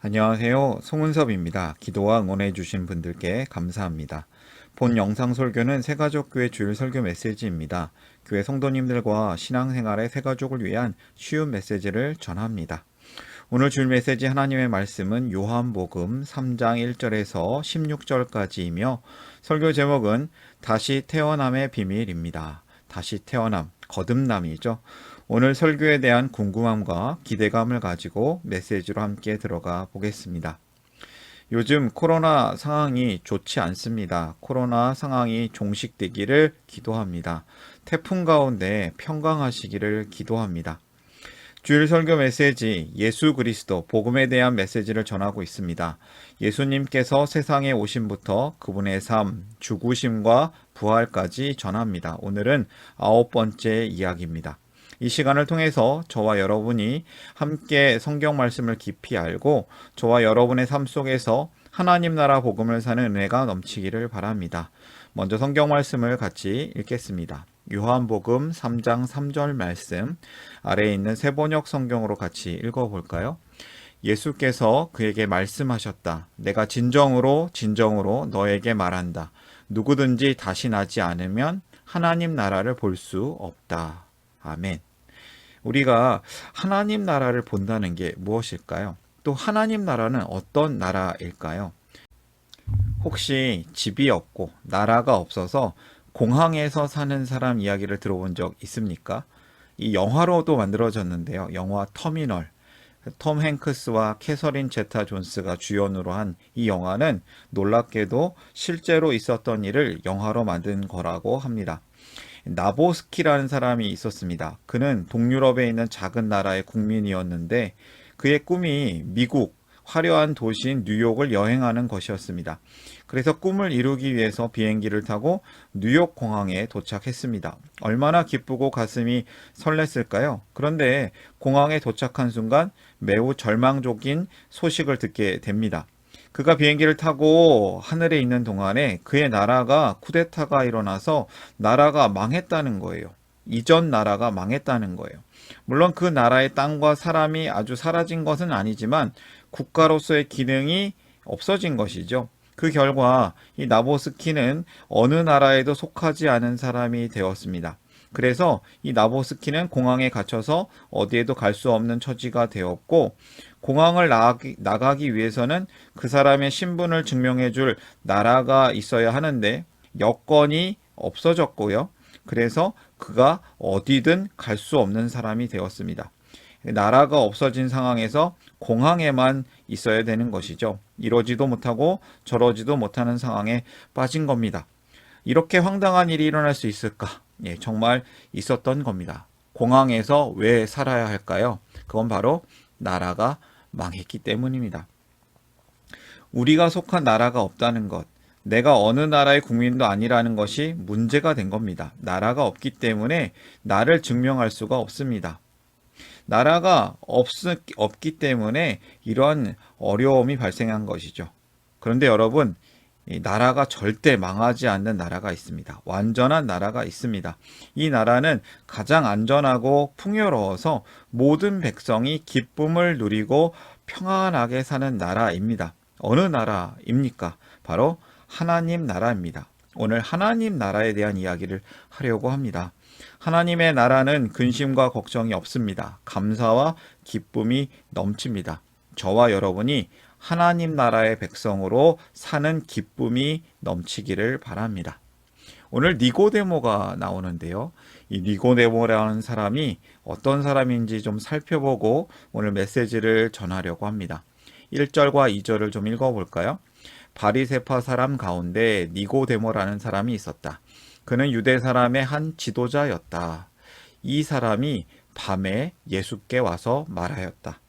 안녕하세요. 송은섭입니다. 기도와 응원해 주신 분들께 감사합니다. 본 영상 설교는 새가족교회 주일 설교 메시지입니다. 교회 성도님들과 신앙생활의 새가족을 위한 쉬운 메시지를 전합니다. 오늘 주일 메시지 하나님의 말씀은 요한복음 3장 1절에서 16절까지이며 설교 제목은 다시 태어남의 비밀입니다. 다시 태어남, 거듭남이죠. 오늘 설교에 대한 궁금함과 기대감을 가지고 메시지로 함께 들어가 보겠습니다. 요즘 코로나 상황이 좋지 않습니다. 코로나 상황이 종식되기를 기도합니다. 태풍 가운데 평강하시기를 기도합니다. 주일 설교 메시지 예수 그리스도 복음에 대한 메시지를 전하고 있습니다. 예수님께서 세상에 오심부터 그분의 삶, 죽으심과 부활까지 전합니다. 오늘은 9번째 이야기입니다. 이 시간을 통해서 저와 여러분이 함께 성경 말씀을 깊이 알고 저와 여러분의 삶 속에서 하나님 나라 복음을 사는 은혜가 넘치기를 바랍니다. 먼저 성경 말씀을 같이 읽겠습니다. 요한복음 3장 3절 말씀 아래에 있는 세번역 성경으로 같이 읽어볼까요? 예수께서 그에게 말씀하셨다. 내가 진정으로 너에게 말한다. 누구든지 다시 나지 않으면 하나님 나라를 볼 수 없다. 아멘. 우리가 하나님 나라를 본다는 게 무엇일까요? 또 하나님 나라는 어떤 나라일까요? 혹시 집이 없고 나라가 없어서 공항에서 사는 사람 이야기를 들어본 적 있습니까? 이 영화로도 만들어졌는데요. 영화 터미널. 톰 행크스와 캐서린 제타 존스가 주연으로 한 이 영화는 놀랍게도 실제로 있었던 일을 영화로 만든 거라고 합니다. 나보스키라는 사람이 있었습니다. 그는 동유럽에 있는 작은 나라의 국민이었는데 그의 꿈이 미국 화려한 도시인 뉴욕을 여행하는 것이었습니다. 그래서 꿈을 이루기 위해서 비행기를 타고 뉴욕 공항에 도착했습니다. 얼마나 기쁘고 가슴이 설렜을까요? 그런데 공항에 도착한 순간 매우 절망적인 소식을 듣게 됩니다. 그가 비행기를 타고 하늘에 있는 동안에 그의 나라가 쿠데타가 일어나서 나라가 망했다는 거예요. 이전 나라가 망했다는 거예요. 물론 그 나라의 땅과 사람이 아주 사라진 것은 아니지만 국가로서의 기능이 없어진 것이죠. 그 결과 이 나보스키는 어느 나라에도 속하지 않은 사람이 되었습니다. 그래서 이 나보스키는 공항에 갇혀서 어디에도 갈 수 없는 처지가 되었고 공항을 나가기 위해서는 그 사람의 신분을 증명해 줄 나라가 있어야 하는데 여건이 없어졌고요. 그래서 그가 어디든 갈 수 없는 사람이 되었습니다. 나라가 없어진 상황에서 공항에만 있어야 되는 것이죠. 이러지도 못하고 저러지도 못하는 상황에 빠진 겁니다. 이렇게 황당한 일이 일어날 수 있을까? 예, 정말 있었던 겁니다. 공항에서 왜 살아야 할까요? 그건 바로 나라가 망했기 때문입니다. 우리가 속한 나라가 없다는 것, 내가 어느 나라의 국민도 아니라는 것이 문제가 된 겁니다. 나라가 없기 때문에 나를 증명할 수가 없습니다. 나라가 없기 때문에 이러한 어려움이 발생한 것이죠. 그런데 여러분, 이 나라가 절대 망하지 않는 나라가 있습니다. 완전한 나라가 있습니다. 이 나라는 가장 안전하고 풍요로워서 모든 백성이 기쁨을 누리고 평안하게 사는 나라입니다. 어느 나라입니까? 바로 하나님 나라입니다. 오늘 하나님 나라에 대한 이야기를 하려고 합니다. 하나님의 나라는 근심과 걱정이 없습니다. 감사와 기쁨이 넘칩니다. 저와 여러분이 하나님 나라의 백성으로 사는 기쁨이 넘치기를 바랍니다. 오늘 니고데모가 나오는데요. 이 니고데모라는 사람이 어떤 사람인지 좀 살펴보고 오늘 메시지를 전하려고 합니다. 1절과 2절을 좀 읽어볼까요? 바리새파 사람 가운데 니고데모라는 사람이 있었다. 그는 유대 사람의 한 지도자였다. 이 사람이 밤에 예수께 와서 말하였다.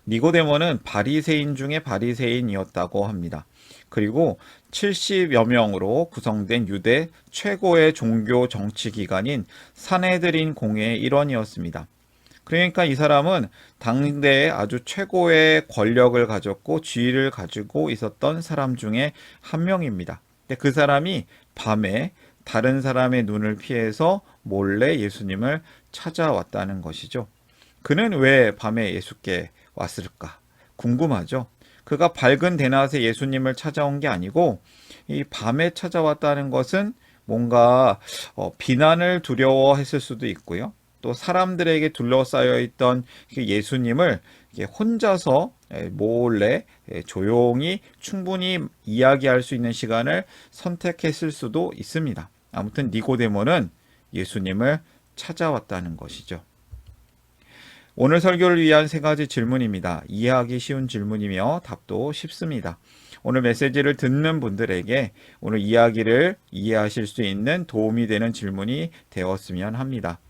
니고데모는 바리새인 중에 바리새인이었다고 합니다. 그리고 70여 명으로 구성된 유대 최고의 종교 정치 기관인 산헤드린 공회의 일원이었습니다. 그러니까 이 사람은 당대에 아주 최고의 권력을 가졌고 지위를 가지고 있었던 사람 중에 한 명입니다. 근데 그 사람이 밤에 다른 사람의 눈을 피해서 몰래 예수님을 찾아왔다는 것이죠. 그는 왜 밤에 예수께 왔을까? 궁금하죠. 그가 밝은 대낮에 예수님을 찾아온 게 아니고 이 밤에 찾아왔다는 것은 뭔가 비난을 두려워했을 수도 있고요. 또 사람들에게 둘러싸여 있던 그 예수님을 혼자서 몰래 조용히 충분히 이야기할 수 있는 시간을 선택했을 수도 있습니다. 아무튼 니고데모는 예수님을 찾아왔다는 것이죠. 오늘 설교를 위한 세 가지 질문입니다. 이해하기 쉬운 질문이며 답도 쉽습니다. 오늘 메시지를 듣는 분들에게 오늘 이야기를 이해하실 수 있는 도움이 되는 질문이 되었으면 합니다.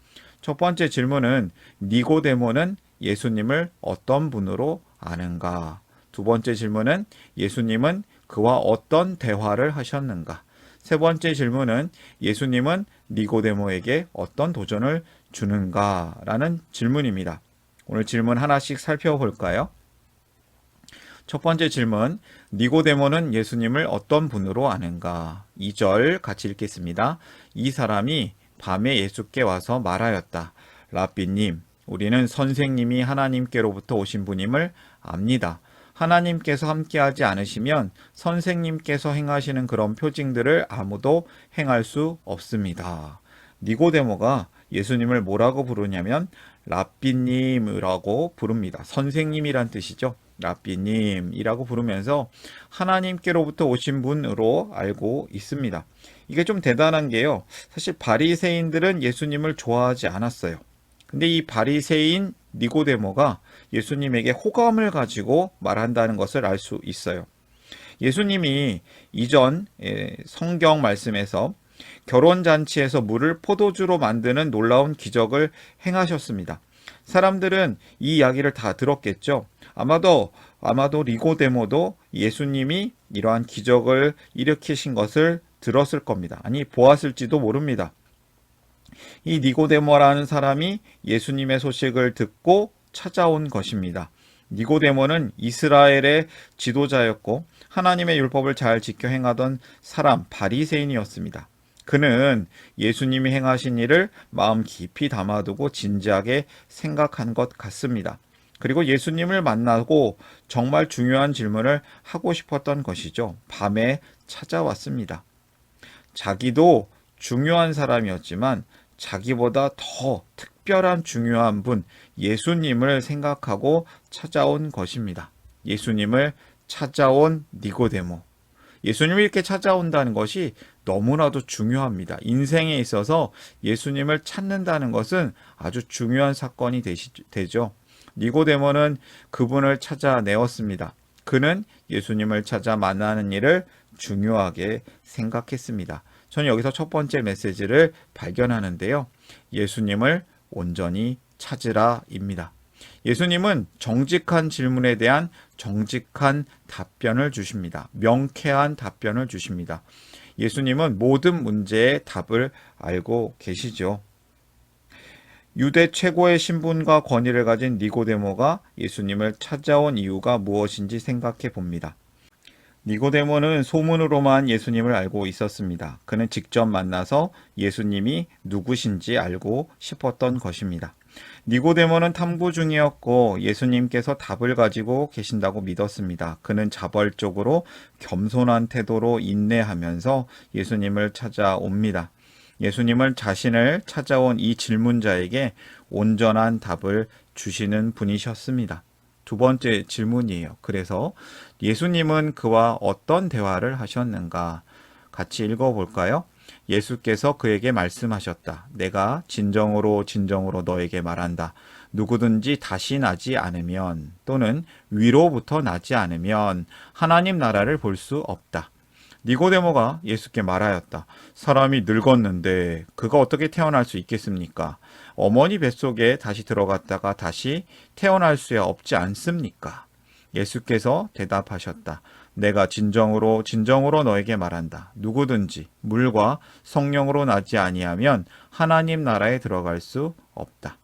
첫 번째 질문은 니고데모는 예수님을 어떤 분으로 아는가? 두 번째 질문은 예수님은 그와 어떤 대화를 하셨는가? 세 번째 질문은 예수님은 니고데모에게 어떤 도전을 주는가? 라는 질문입니다. 오늘 질문 하나씩 살펴볼까요? 첫 번째 질문, 니고데모는 예수님을 어떤 분으로 아는가? 2절 같이 읽겠습니다. 이 사람이 밤에 예수께 와서 말하였다. 랍비님, 우리는 선생님이 하나님께로부터 오신 분임을 압니다. 하나님께서 함께하지 않으시면 선생님께서 행하시는 그런 표징들을 아무도 행할 수 없습니다. 니고데모가 예수님을 뭐라고 부르냐면 랍비님이라고 부릅니다. 선생님이란 뜻이죠. 랍비님이라고 부르면서 하나님께로부터 오신 분으로 알고 있습니다. 이게 좀 대단한 게요. 사실 바리새인들은 예수님을 좋아하지 않았어요. 근데 이 바리새인 니고데모가 예수님에게 호감을 가지고 말한다는 것을 알 수 있어요. 예수님이 이전 성경 말씀에서 결혼잔치에서 물을 포도주로 만드는 놀라운 기적을 행하셨습니다. 사람들은 이 이야기를 다 들었겠죠. 아마도 니고데모도 예수님이 이러한 기적을 일으키신 것을 들었을 겁니다. 아니, 보았을지도 모릅니다. 이 니고데모라는 사람이 예수님의 소식을 듣고 찾아온 것입니다. 니고데모는 이스라엘의 지도자였고 하나님의 율법을 잘 지켜 행하던 사람, 바리새인이었습니다. 그는 예수님이 행하신 일을 마음 깊이 담아두고 진지하게 생각한 것 같습니다. 그리고 예수님을 만나고 정말 중요한 질문을 하고 싶었던 것이죠. 밤에 찾아왔습니다. 자기도 중요한 사람이었지만 자기보다 더 특별한 중요한 분, 예수님을 생각하고 찾아온 것입니다. 예수님을 찾아온 니고데모. 예수님이 이렇게 찾아온다는 것이 너무나도 중요합니다. 인생에 있어서 예수님을 찾는다는 것은 아주 중요한 사건이 되죠. 니고데모는 그분을 찾아내었습니다. 그는 예수님을 찾아 만나는 일을 중요하게 생각했습니다. 저는 여기서 첫 번째 메시지를 발견하는데요. 예수님을 온전히 찾으라입니다. 예수님은 정직한 질문에 대한 정직한 답변을 주십니다. 명쾌한 답변을 주십니다. 예수님은 모든 문제의 답을 알고 계시죠. 유대 최고의 신분과 권위를 가진 니고데모가 예수님을 찾아온 이유가 무엇인지 생각해 봅니다. 니고데모는 소문으로만 예수님을 알고 있었습니다. 그는 직접 만나서 예수님이 누구신지 알고 싶었던 것입니다. 니고데모는 탐구 중이었고 예수님께서 답을 가지고 계신다고 믿었습니다. 그는 자발적으로 겸손한 태도로 인내하면서 예수님을 찾아옵니다. 예수님은 자신을 찾아온 이 질문자에게 온전한 답을 주시는 분이셨습니다. 두 번째 질문이에요. 그래서 예수님은 그와 어떤 대화를 하셨는가? 같이 읽어볼까요? 예수께서 그에게 말씀하셨다. 내가 진정으로 너에게 말한다. 누구든지 다시 나지 않으면 또는 위로부터 나지 않으면 하나님 나라를 볼 수 없다. 니고데모가 예수께 말하였다. 사람이 늙었는데 그가 어떻게 태어날 수 있겠습니까? 어머니 뱃속에 다시 들어갔다가 다시 태어날 수야 없지 않습니까? 예수께서 대답하셨다. 내가 진정으로 너에게 말한다. 누구든지 물과 성령으로 나지 아니하면 하나님 나라에 들어갈 수 없다.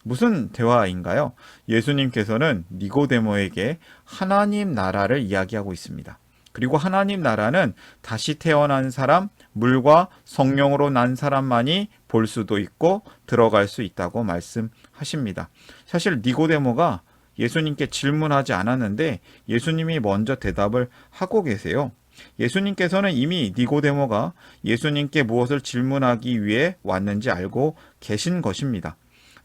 무슨 대화인가요? 예수님께서는 니고데모에게 하나님 나라를 이야기하고 있습니다. 그리고 하나님 나라는 다시 태어난 사람, 물과 성령으로 난 사람만이 볼 수도 있고 들어갈 수 있다고 말씀하십니다. 사실 니고데모가 예수님께 질문하지 않았는데 예수님이 먼저 대답을 하고 계세요. 예수님께서는 이미 니고데모가 예수님께 무엇을 질문하기 위해 왔는지 알고 계신 것입니다.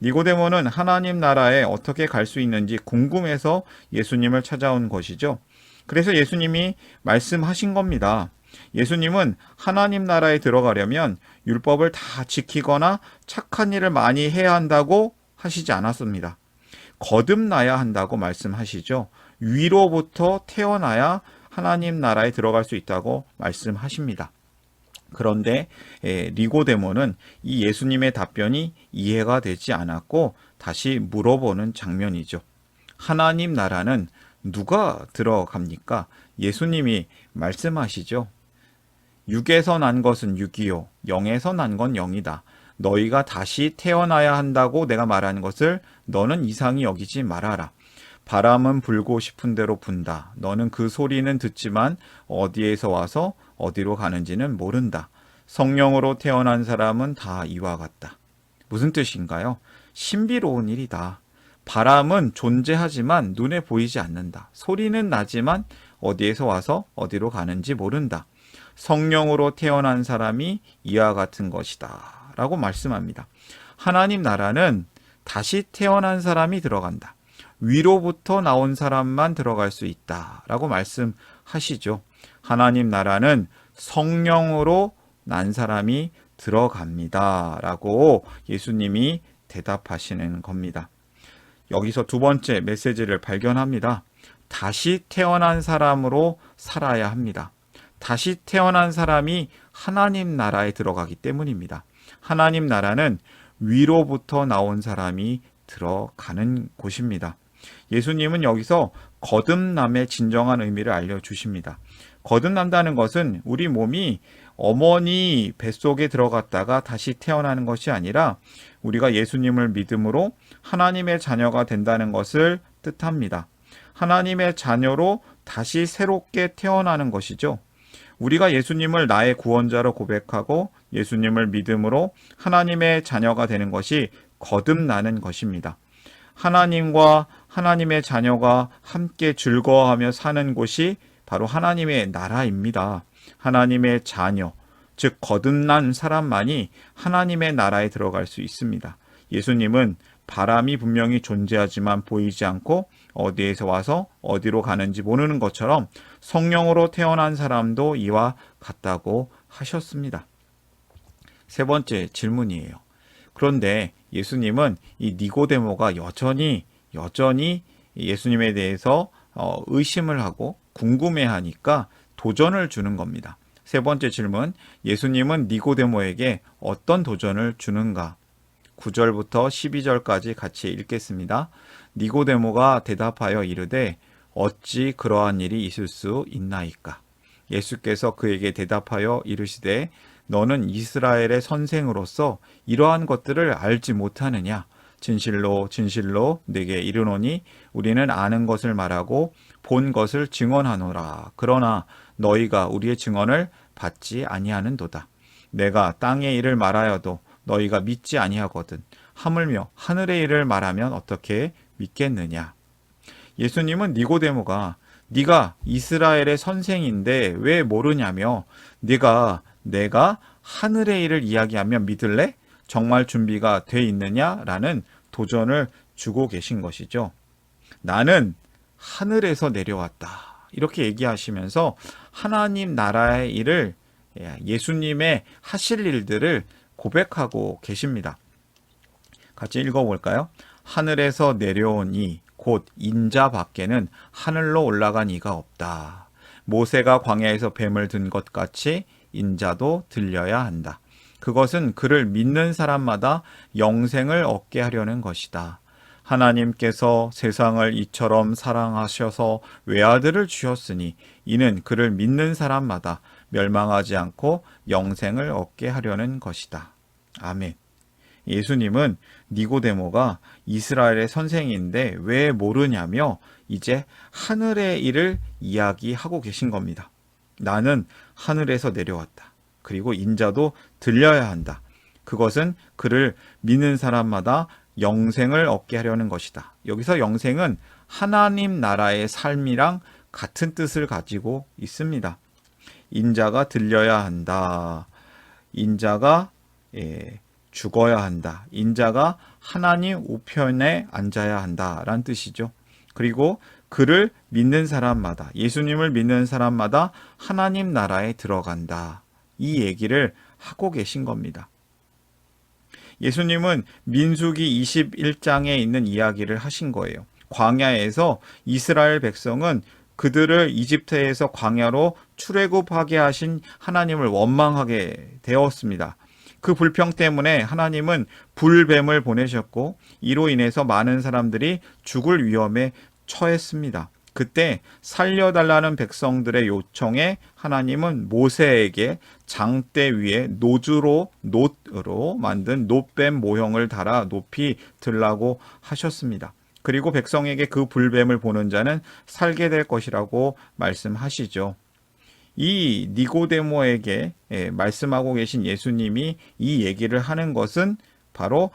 니고데모는 하나님 나라에 어떻게 갈 수 있는지 궁금해서 예수님을 찾아온 것이죠. 그래서 예수님이 말씀하신 겁니다. 예수님은 하나님 나라에 들어가려면 율법을 다 지키거나 착한 일을 많이 해야 한다고 하시지 않았습니다. 거듭나야 한다고 말씀하시죠. 위로부터 태어나야 하나님 나라에 들어갈 수 있다고 말씀하십니다. 그런데 니고데모는 이 예수님의 답변이 이해가 되지 않았고 다시 물어보는 장면이죠. 하나님 나라는 누가 들어갑니까? 예수님이 말씀하시죠. 육에서 난 것은 육이요 영에서 난 건 영이다. 너희가 다시 태어나야 한다고 내가 말하는 것을 너는 이상히 여기지 말아라. 바람은 불고 싶은 대로 분다. 너는 그 소리는 듣지만 어디에서 와서 어디로 가는지는 모른다. 성령으로 태어난 사람은 다 이와 같다. 무슨 뜻인가요? 신비로운 일이다. 바람은 존재하지만 눈에 보이지 않는다. 소리는 나지만 어디에서 와서 어디로 가는지 모른다. 성령으로 태어난 사람이 이와 같은 것이다. 라고 말씀합니다. 하나님 나라는 다시 태어난 사람이 들어간다. 위로부터 나온 사람만 들어갈 수 있다. 라고 말씀하시죠. 하나님 나라는 성령으로 난 사람이 들어갑니다. 라고 예수님이 대답하시는 겁니다. 여기서 두 번째 메시지를 발견합니다. 다시 태어난 사람으로 살아야 합니다. 다시 태어난 사람이 하나님 나라에 들어가기 때문입니다. 하나님 나라는 위로부터 나온 사람이 들어가는 곳입니다. 예수님은 여기서 거듭남의 진정한 의미를 알려주십니다. 거듭난다는 것은 우리 몸이 어머니 뱃속에 들어갔다가 다시 태어나는 것이 아니라 우리가 예수님을 믿음으로 하나님의 자녀가 된다는 것을 뜻합니다. 하나님의 자녀로 다시 새롭게 태어나는 것이죠. 우리가 예수님을 나의 구원자로 고백하고 예수님을 믿음으로 하나님의 자녀가 되는 것이 거듭나는 것입니다. 하나님과 하나님의 자녀가 함께 즐거워하며 사는 곳이 바로 하나님의 나라입니다. 하나님의 자녀, 즉 거듭난 사람만이 하나님의 나라에 들어갈 수 있습니다. 예수님은 바람이 분명히 존재하지만 보이지 않고 어디에서 와서 어디로 가는지 모르는 것처럼 성령으로 태어난 사람도 이와 같다고 하셨습니다. 세 번째 질문이에요. 그런데 예수님은 이 니고데모가 여전히 예수님에 대해서 의심을 하고 궁금해하니까 도전을 주는 겁니다. 세 번째 질문, 예수님은 니고데모에게 어떤 도전을 주는가? 9절부터 12절까지 같이 읽겠습니다. 니고데모가 대답하여 이르되 어찌 그러한 일이 있을 수 있나이까? 예수께서 그에게 대답하여 이르시되 너는 이스라엘의 선생으로서 이러한 것들을 알지 못하느냐? 진실로 진실로 네게 이르노니 우리는 아는 것을 말하고 본 것을 증언하노라. 그러나 너희가 우리의 증언을 받지 아니하는도다. 내가 땅의 일을 말하여도 너희가 믿지 아니하거든. 하물며 하늘의 일을 말하면 어떻게 믿겠느냐? 예수님은 니고데모가 네가 이스라엘의 선생인데 왜 모르냐며 내가 하늘의 일을 이야기하면 믿을래? 정말 준비가 돼 있느냐라는 도전을 주고 계신 것이죠. 나는 하늘에서 내려왔다. 이렇게 얘기하시면서 하나님 나라의 일을 예수님의 하실 일들을 고백하고 계십니다. 같이 읽어볼까요? 하늘에서 내려온 이 곧 인자 밖에는 하늘로 올라간 이가 없다. 모세가 광야에서 뱀을 든 것 같이 인자도 들려야 한다. 그것은 그를 믿는 사람마다 영생을 얻게 하려는 것이다. 하나님께서 세상을 이처럼 사랑하셔서 외아들을 주셨으니 이는 그를 믿는 사람마다 멸망하지 않고 영생을 얻게 하려는 것이다. 아멘. 예수님은 니고데모가 이스라엘의 선생인데 왜 모르냐며 이제 하늘의 일을 이야기하고 계신 겁니다. 나는 하늘에서 내려왔다. 그리고 인자도 들려야 한다. 그것은 그를 믿는 사람마다 영생을 얻게 하려는 것이다. 여기서 영생은 하나님 나라의 삶이랑 같은 뜻을 가지고 있습니다. 인자가 들려야 한다. 인자가 죽어야 한다. 인자가 하나님 우편에 앉아야 한다라는 뜻이죠. 그리고 그를 믿는 사람마다, 예수님을 믿는 사람마다 하나님 나라에 들어간다. 이 얘기를 하고 계신 겁니다. 예수님은 민수기 21장에 있는 이야기를 하신 거예요. 광야에서 이스라엘 백성은 그들을 이집트에서 광야로 출애굽하게 하신 하나님을 원망하게 되었습니다. 그 불평 때문에 하나님은 불뱀을 보내셨고 이로 인해서 많은 사람들이 죽을 위험에 처했습니다. 그때 살려달라는 백성들의 요청에 하나님은 모세에게 장대 위에 노으로 만든 놋뱀 모형을 달아 높이 들라고 하셨습니다. 그리고 백성에게 그 불뱀을 보는 자는 살게 될 것이라고 말씀하시죠. 이 니고데모에게 말씀하고 계신 예수님이 이 얘기를 하는 것은 바로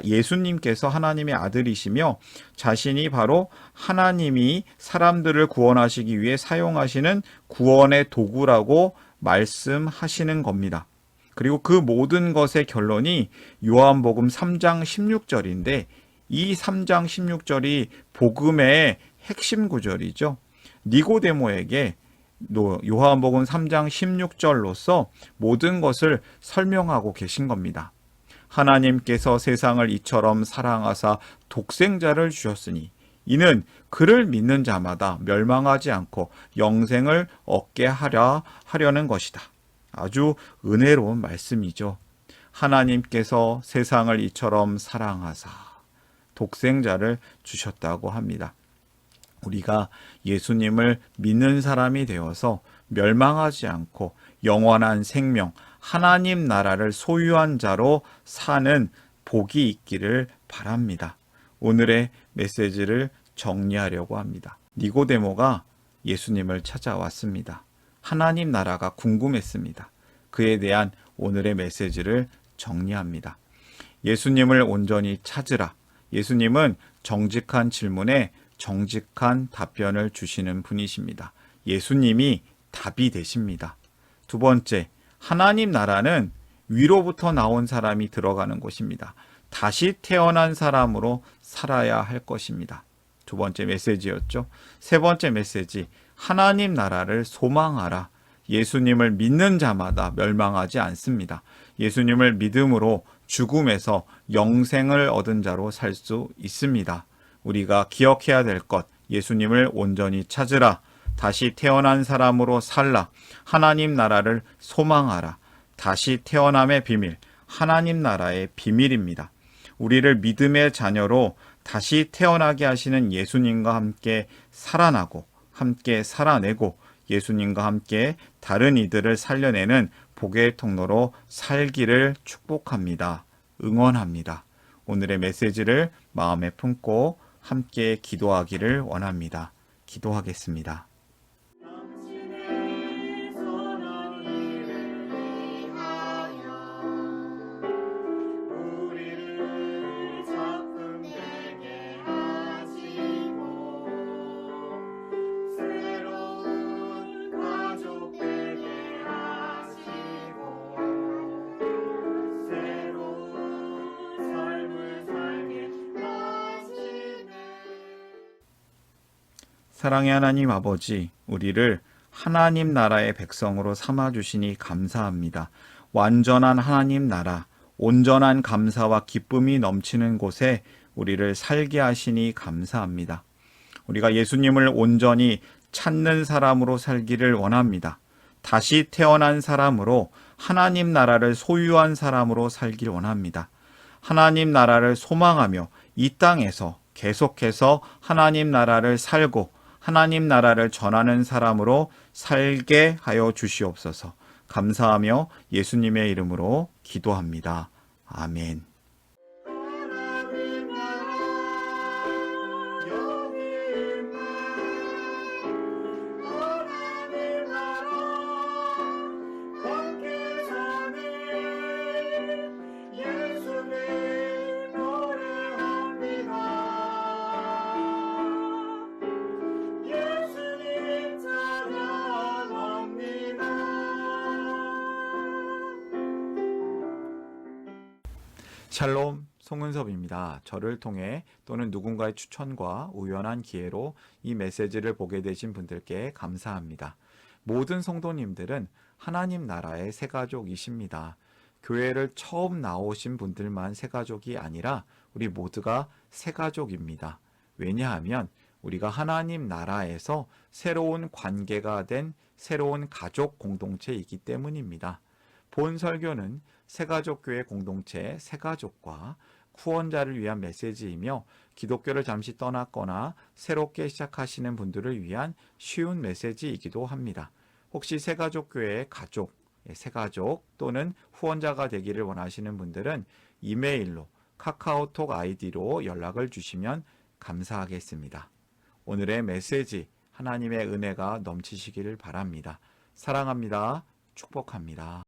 예수님께서 하나님의 아들이시며 자신이 바로 하나님이 사람들을 구원하시기 위해 사용하시는 구원의 도구라고 말씀하시는 겁니다. 그리고 그 모든 것의 결론이 요한복음 3장 16절인데 이 3장 16절이 복음의 핵심 구절이죠. 니고데모에게 요한복음 3장 16절로서 모든 것을 설명하고 계신 겁니다. 하나님께서 세상을 이처럼 사랑하사 독생자를 주셨으니 이는 그를 믿는 자마다 멸망하지 않고 영생을 얻게 하려는 것이다. 아주 은혜로운 말씀이죠. 하나님께서 세상을 이처럼 사랑하사 독생자를 주셨다고 합니다. 우리가 예수님을 믿는 사람이 되어서 멸망하지 않고 영원한 생명, 하나님 나라를 소유한 자로 사는 복이 있기를 바랍니다. 오늘의 메시지를 정리하려고 합니다. 니고데모가 예수님을 찾아왔습니다. 하나님 나라가 궁금했습니다. 그에 대한 오늘의 메시지를 정리합니다. 예수님을 온전히 찾으라. 예수님은 정직한 질문에 정직한 답변을 주시는 분이십니다. 예수님이 답이 되십니다. 두 번째, 하나님 나라는 위로부터 나온 사람이 들어가는 곳입니다. 다시 태어난 사람으로 살아야 할 것입니다. 두 번째 메시지였죠. 세 번째 메시지, 하나님 나라를 소망하라. 예수님을 믿는 자마다 멸망하지 않습니다. 예수님을 믿음으로 죽음에서 영생을 얻은 자로 살 수 있습니다. 우리가 기억해야 될 것, 예수님을 온전히 찾으라. 다시 태어난 사람으로 살라. 하나님 나라를 소망하라. 다시 태어남의 비밀, 하나님 나라의 비밀입니다. 우리를 믿음의 자녀로 다시 태어나게 하시는 예수님과 함께 살아나고 함께 살아내고 예수님과 함께 다른 이들을 살려내는 복의 통로로 살기를 축복합니다. 응원합니다. 오늘의 메시지를 마음에 품고 함께 기도하기를 원합니다. 기도하겠습니다. 사랑의 하나님 아버지, 우리를 하나님 나라의 백성으로 삼아주시니 감사합니다. 완전한 하나님 나라, 온전한 감사와 기쁨이 넘치는 곳에 우리를 살게 하시니 감사합니다. 우리가 예수님을 온전히 찾는 사람으로 살기를 원합니다. 다시 태어난 사람으로 하나님 나라를 소유한 사람으로 살길 원합니다. 하나님 나라를 소망하며 이 땅에서 계속해서 하나님 나라를 살고 하나님 나라를 전하는 사람으로 살게 하여 주시옵소서. 감사하며 예수님의 이름으로 기도합니다. 아멘. 샬롬, 송은섭입니다. 저를 통해 또는 누군가의 추천과 우연한 기회로 이 메시지를 보게 되신 분들께 감사합니다. 모든 성도님들은 하나님 나라의 새가족이십니다. 교회를 처음 나오신 분들만 새가족이 아니라 우리 모두가 새가족입니다. 왜냐하면 우리가 하나님 나라에서 새로운 관계가 된 새로운 가족 공동체이기 때문입니다. 본 설교는 새가족교회 공동체 새가족과 후원자를 위한 메시지이며 기독교를 잠시 떠났거나 새롭게 시작하시는 분들을 위한 쉬운 메시지이기도 합니다. 혹시 새가족교회의 가족, 새가족 또는 후원자가 되기를 원하시는 분들은 이메일로 카카오톡 아이디로 연락을 주시면 감사하겠습니다. 오늘의 메시지 하나님의 은혜가 넘치시기를 바랍니다. 사랑합니다. 축복합니다.